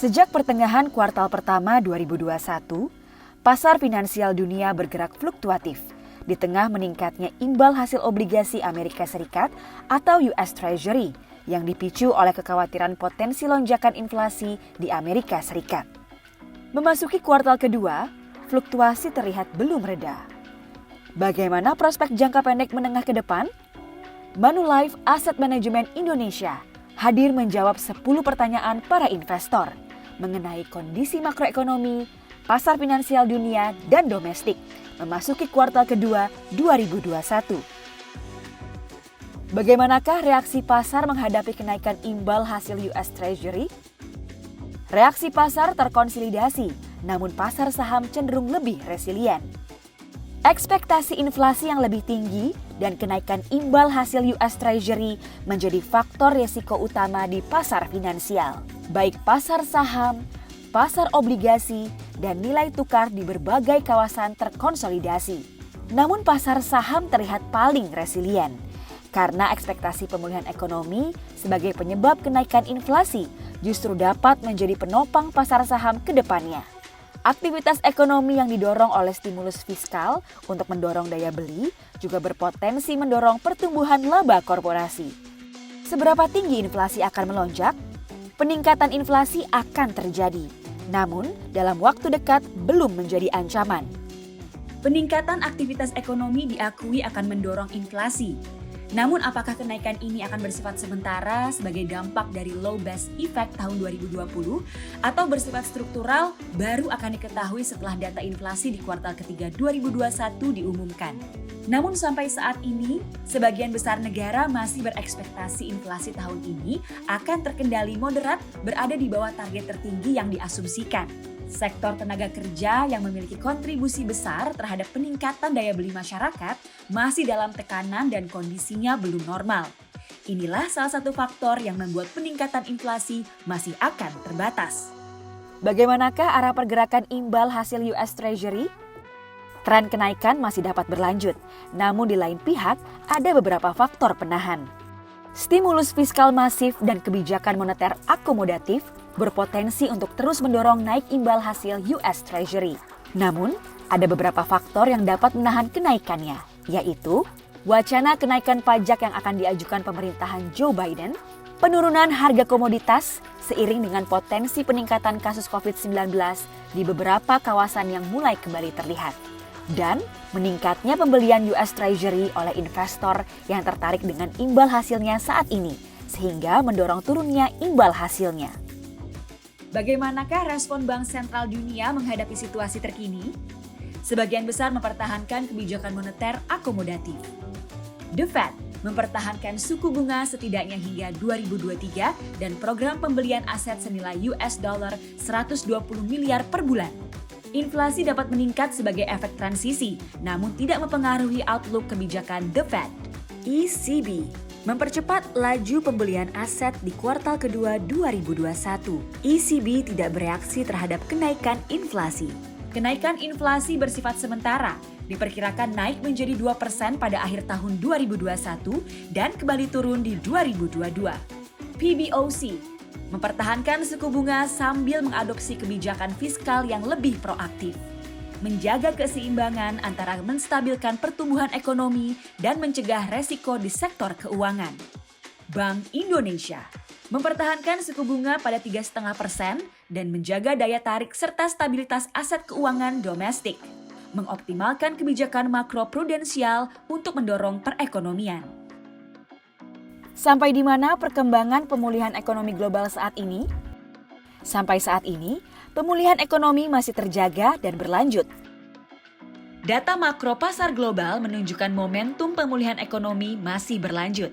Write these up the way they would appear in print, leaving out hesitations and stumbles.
Sejak pertengahan kuartal pertama 2021, pasar finansial dunia bergerak fluktuatif di tengah meningkatnya imbal hasil obligasi Amerika Serikat atau US Treasury yang dipicu oleh kekhawatiran potensi lonjakan inflasi di Amerika Serikat. Memasuki kuartal kedua, fluktuasi terlihat belum reda. Bagaimana prospek jangka pendek menengah ke depan? Manulife Asset Management Indonesia hadir menjawab 10 pertanyaan para investor mengenai kondisi makroekonomi, pasar finansial dunia dan domestik memasuki kuartal kedua 2021. Bagaimanakah reaksi pasar menghadapi kenaikan imbal hasil US Treasury? Reaksi pasar terkonsolidasi, namun pasar saham cenderung lebih resilien. Ekspektasi inflasi yang lebih tinggi dan kenaikan imbal hasil US Treasury menjadi faktor risiko utama di pasar finansial. Baik pasar saham, pasar obligasi, dan nilai tukar di berbagai kawasan terkonsolidasi. Namun pasar saham terlihat paling resilien karena ekspektasi pemulihan ekonomi sebagai penyebab kenaikan inflasi justru dapat menjadi penopang pasar saham ke depannya. Aktivitas ekonomi yang didorong oleh stimulus fiskal untuk mendorong daya beli juga berpotensi mendorong pertumbuhan laba korporasi. Seberapa tinggi inflasi akan melonjak? Peningkatan inflasi akan terjadi, namun dalam waktu dekat belum menjadi ancaman. Peningkatan aktivitas ekonomi diakui akan mendorong inflasi. Namun apakah kenaikan ini akan bersifat sementara sebagai dampak dari low base effect tahun 2020 atau bersifat struktural baru akan diketahui setelah data inflasi di kuartal ketiga 2021 diumumkan. Namun sampai saat ini, sebagian besar negara masih berekspektasi inflasi tahun ini akan terkendali moderat berada di bawah target tertinggi yang diasumsikan. Sektor tenaga kerja yang memiliki kontribusi besar terhadap peningkatan daya beli masyarakat masih dalam tekanan dan kondisinya belum normal. Inilah salah satu faktor yang membuat peningkatan inflasi masih akan terbatas. Bagaimanakah arah pergerakan imbal hasil US Treasury? Tren kenaikan masih dapat berlanjut, namun di lain pihak ada beberapa faktor penahan. Stimulus fiskal masif dan kebijakan moneter akomodatif berpotensi untuk terus mendorong naik imbal hasil US Treasury. Namun, ada beberapa faktor yang dapat menahan kenaikannya, yaitu wacana kenaikan pajak yang akan diajukan pemerintahan Joe Biden, penurunan harga komoditas seiring dengan potensi peningkatan kasus COVID-19 di beberapa kawasan yang mulai kembali terlihat, dan meningkatnya pembelian US Treasury oleh investor yang tertarik dengan imbal hasilnya saat ini, sehingga mendorong turunnya imbal hasilnya. Bagaimanakah respon Bank Sentral Dunia menghadapi situasi terkini? Sebagian besar mempertahankan kebijakan moneter akomodatif. The Fed mempertahankan suku bunga setidaknya hingga 2023 dan program pembelian aset senilai US dollar 120 miliar per bulan. Inflasi dapat meningkat sebagai efek transisi, namun tidak mempengaruhi outlook kebijakan The Fed. ECB mempercepat laju pembelian aset di kuartal kedua 2021. ECB tidak bereaksi terhadap kenaikan inflasi. Kenaikan inflasi bersifat sementara, diperkirakan naik menjadi 2% pada akhir tahun 2021 dan kembali turun di 2022. PBOC mempertahankan suku bunga sambil mengadopsi kebijakan fiskal yang lebih proaktif, menjaga keseimbangan antara menstabilkan pertumbuhan ekonomi dan mencegah resiko di sektor keuangan. Bank Indonesia mempertahankan suku bunga pada 3,5% dan menjaga daya tarik serta stabilitas aset keuangan domestik, mengoptimalkan kebijakan makroprudensial untuk mendorong perekonomian. Sampai di mana perkembangan pemulihan ekonomi global saat ini? Sampai saat ini, pemulihan ekonomi masih terjaga dan berlanjut. Data makro pasar global menunjukkan momentum pemulihan ekonomi masih berlanjut.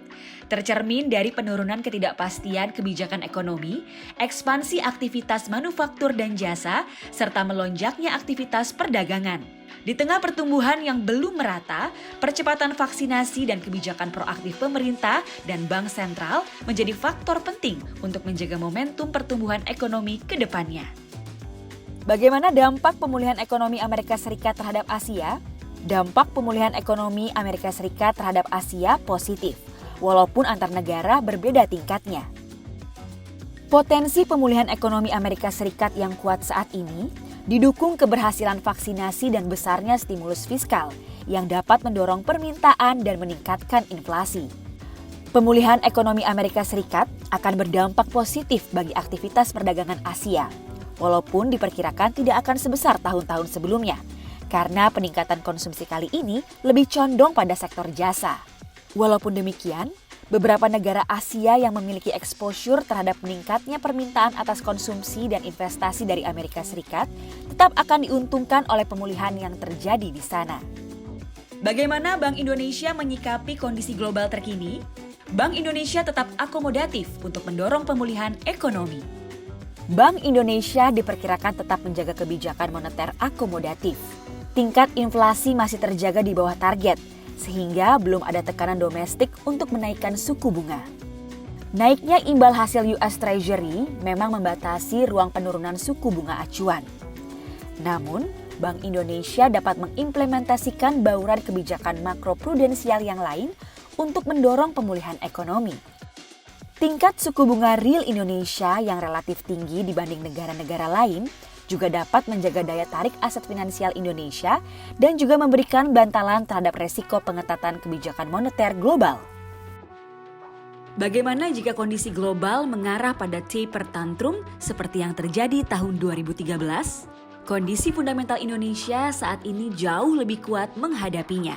Tercermin dari penurunan ketidakpastian kebijakan ekonomi, ekspansi aktivitas manufaktur dan jasa, serta melonjaknya aktivitas perdagangan. Di tengah pertumbuhan yang belum merata, percepatan vaksinasi dan kebijakan proaktif pemerintah dan bank sentral menjadi faktor penting untuk menjaga momentum pertumbuhan ekonomi ke depannya. Bagaimana dampak pemulihan ekonomi Amerika Serikat terhadap Asia? Dampak pemulihan ekonomi Amerika Serikat terhadap Asia positif, walaupun antar negara berbeda tingkatnya. Potensi pemulihan ekonomi Amerika Serikat yang kuat saat ini didukung keberhasilan vaksinasi dan besarnya stimulus fiskal yang dapat mendorong permintaan dan meningkatkan inflasi. Pemulihan ekonomi Amerika Serikat akan berdampak positif bagi aktivitas perdagangan Asia, walaupun diperkirakan tidak akan sebesar tahun-tahun sebelumnya, karena peningkatan konsumsi kali ini lebih condong pada sektor jasa. Walaupun demikian, beberapa negara Asia yang memiliki exposure terhadap meningkatnya permintaan atas konsumsi dan investasi dari Amerika Serikat tetap akan diuntungkan oleh pemulihan yang terjadi di sana. Bagaimana Bank Indonesia menyikapi kondisi global terkini? Bank Indonesia tetap akomodatif untuk mendorong pemulihan ekonomi. Bank Indonesia diperkirakan tetap menjaga kebijakan moneter akomodatif. Tingkat inflasi masih terjaga di bawah target, sehingga belum ada tekanan domestik untuk menaikkan suku bunga. Naiknya imbal hasil US Treasury memang membatasi ruang penurunan suku bunga acuan. Namun, Bank Indonesia dapat mengimplementasikan bauran kebijakan makroprudensial yang lain untuk mendorong pemulihan ekonomi. Tingkat suku bunga real Indonesia yang relatif tinggi dibanding negara-negara lain juga dapat menjaga daya tarik aset finansial Indonesia dan juga memberikan bantalan terhadap resiko pengetatan kebijakan moneter global. Bagaimana jika kondisi global mengarah pada taper tantrum seperti yang terjadi tahun 2013? Kondisi fundamental Indonesia saat ini jauh lebih kuat menghadapinya.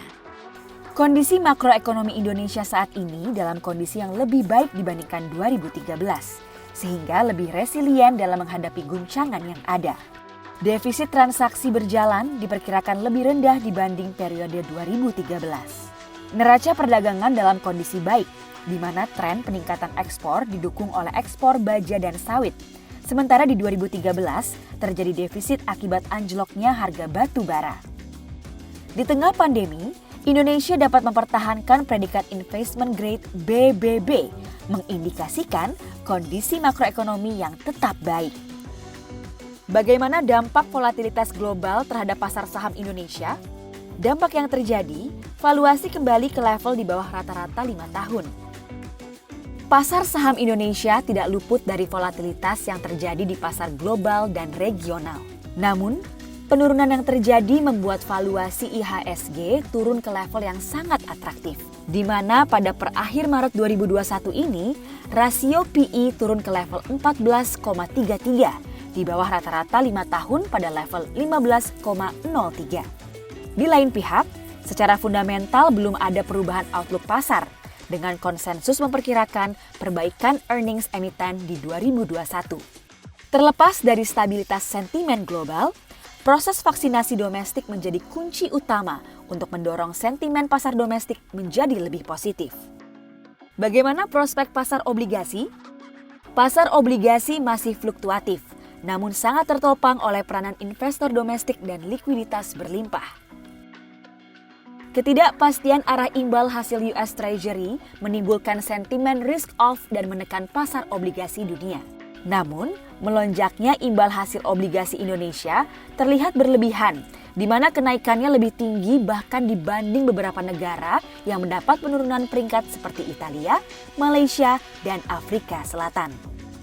Kondisi makroekonomi Indonesia saat ini dalam kondisi yang lebih baik dibandingkan 2013, sehingga lebih resilien dalam menghadapi guncangan yang ada. Defisit transaksi berjalan diperkirakan lebih rendah dibanding periode 2013. Neraca perdagangan dalam kondisi baik, di mana tren peningkatan ekspor didukung oleh ekspor baja dan sawit. Sementara di 2013 terjadi defisit akibat anjloknya harga batu bara. Di tengah pandemi, Indonesia dapat mempertahankan predikat investment grade BBB, mengindikasikan kondisi makroekonomi yang tetap baik. Bagaimana dampak volatilitas global terhadap pasar saham Indonesia? Dampak yang terjadi, valuasi kembali ke level di bawah rata-rata 5 tahun. Pasar saham Indonesia tidak luput dari volatilitas yang terjadi di pasar global dan regional. Namun, penurunan yang terjadi membuat valuasi IHSG turun ke level yang sangat atraktif, di mana pada perakhir Maret 2021 ini, rasio PE turun ke level 14,33, di bawah rata-rata 5 tahun pada level 15,03. Di lain pihak, secara fundamental belum ada perubahan outlook pasar, dengan konsensus memperkirakan perbaikan earnings emiten di 2021. Terlepas dari stabilitas sentimen global, proses vaksinasi domestik menjadi kunci utama untuk mendorong sentimen pasar domestik menjadi lebih positif. Bagaimana prospek pasar obligasi? Pasar obligasi masih fluktuatif, namun sangat tertopang oleh peranan investor domestik dan likuiditas berlimpah. Ketidakpastian arah imbal hasil US Treasury menimbulkan sentimen risk off dan menekan pasar obligasi dunia. Namun, melonjaknya imbal hasil obligasi Indonesia terlihat berlebihan, di mana kenaikannya lebih tinggi bahkan dibanding beberapa negara yang mendapat penurunan peringkat seperti Italia, Malaysia, dan Afrika Selatan.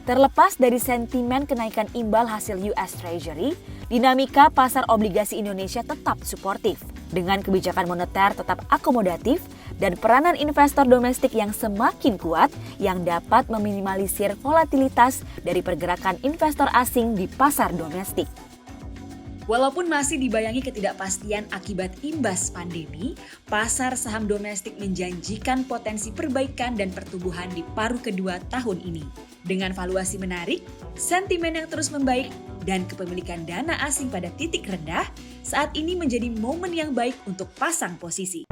Terlepas dari sentimen kenaikan imbal hasil US Treasury, dinamika pasar obligasi Indonesia tetap suportif, dengan kebijakan moneter tetap akomodatif dan peranan investor domestik yang semakin kuat yang dapat meminimalisir volatilitas dari pergerakan investor asing di pasar domestik. Walaupun masih dibayangi ketidakpastian akibat imbas pandemi, pasar saham domestik menjanjikan potensi perbaikan dan pertumbuhan di paruh kedua tahun ini. Dengan valuasi menarik, sentimen yang terus membaik, dan kepemilikan dana asing pada titik rendah, saat ini menjadi momen yang baik untuk pasang posisi.